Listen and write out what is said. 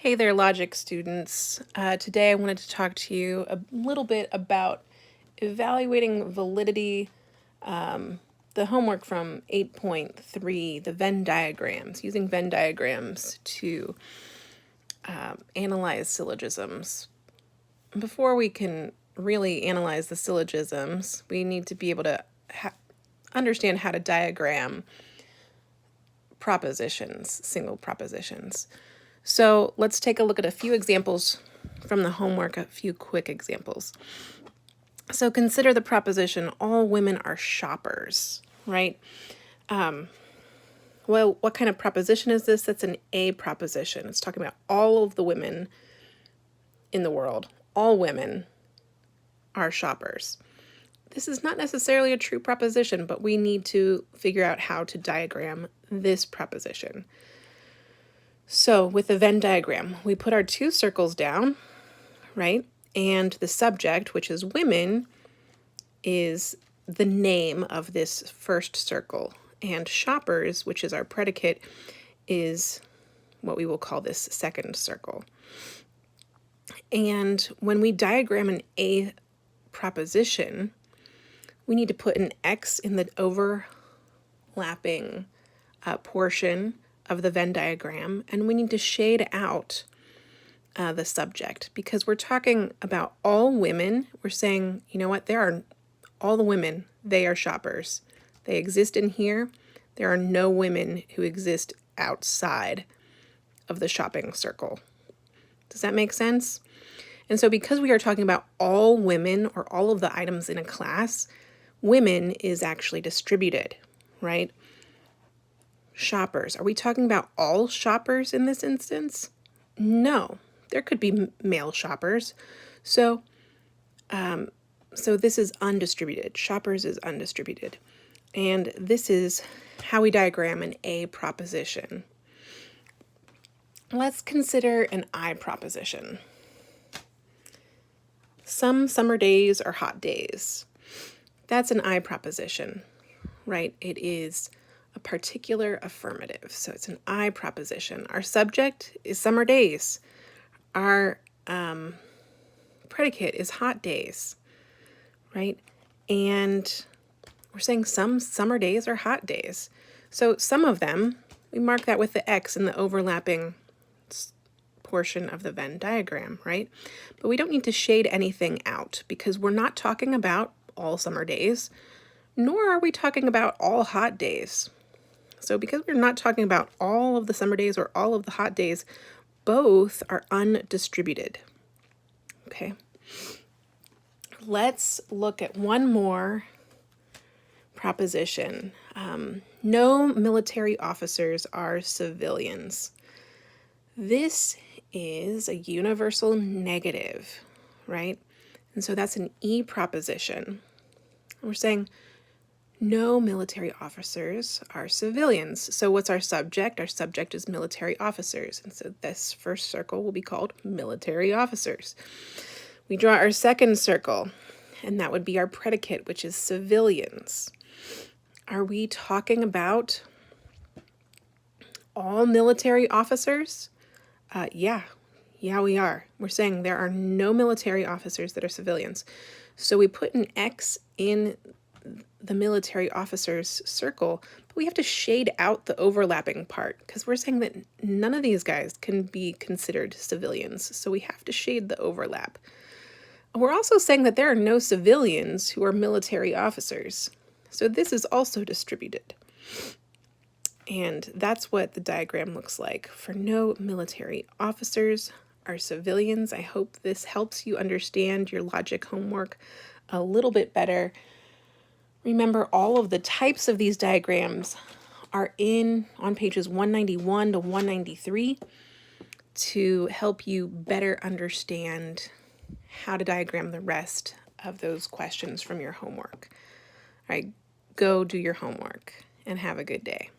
Hey there, logic students. Today I wanted to talk to you a little bit about evaluating validity, the homework from 8.3, the Venn diagrams, using Venn diagrams to analyze syllogisms. Before we can really analyze the syllogisms, we need to be able to understand how to diagram propositions, single propositions. So let's take a look at a few examples from the homework, a few quick examples. So consider the proposition, all women are shoppers, right? Well, what kind of proposition is this? That's an A proposition. It's talking about all of the women in the world. All women are shoppers. This is not necessarily a true proposition, but we need to figure out how to diagram this proposition. So with the Venn diagram, we put our two circles down, right? And the subject, which is women, is the name of this first circle. And shoppers, which is our predicate, is what we will call this second circle. And when we diagram an A proposition, we need to put an X in the overlapping portion of the Venn diagram, and we need to shade out the subject because we're talking about all women. We're saying, you know what, there are all the women, they are shoppers. They exist in here. There are no women who exist outside of the shopping circle. Does that make sense? And so because we are talking about all women or all of the items in a class, women is actually distributed, right? Shoppers. Are we talking about all shoppers in this instance? No, there could be male shoppers. So this is undistributed. Shoppers is undistributed. And this is how we diagram an A proposition. Let's consider an I proposition. Some summer days are hot days. That's an I proposition, right? It is a particular affirmative. So it's an I proposition. Our subject is summer days. Our predicate is hot days, right? And we're saying some summer days are hot days. So some of them, we mark that with the X in the overlapping portion of the Venn diagram, right? But we don't need to shade anything out because we're not talking about all summer days, nor are we talking about all hot days. So because we're not talking about all of the summer days or all of the hot days, both are undistributed. Okay. Let's look at one more proposition. No military officers are civilians. This is a universal negative, right? And so that's an E proposition. We're saying no military officers are civilians. So what's our subject? Our subject is military officers. And so this first circle will be called military officers. We draw our second circle, and that would be our predicate, which is civilians. Are we talking about all military officers? Yeah, we are. We're saying there are no military officers that are civilians. So we put an X in the military officers circle, but we have to shade out the overlapping part because we're saying that none of these guys can be considered civilians. So we have to shade the overlap. We're also saying that there are no civilians who are military officers. So this is also distributed. And that's what the diagram looks like for no military officers are civilians. I hope this helps you understand your logic homework a little bit better. Remember, all of the types of these diagrams are on pages 191 to 193 to help you better understand how to diagram the rest of those questions from your homework. All right, go do your homework and have a good day.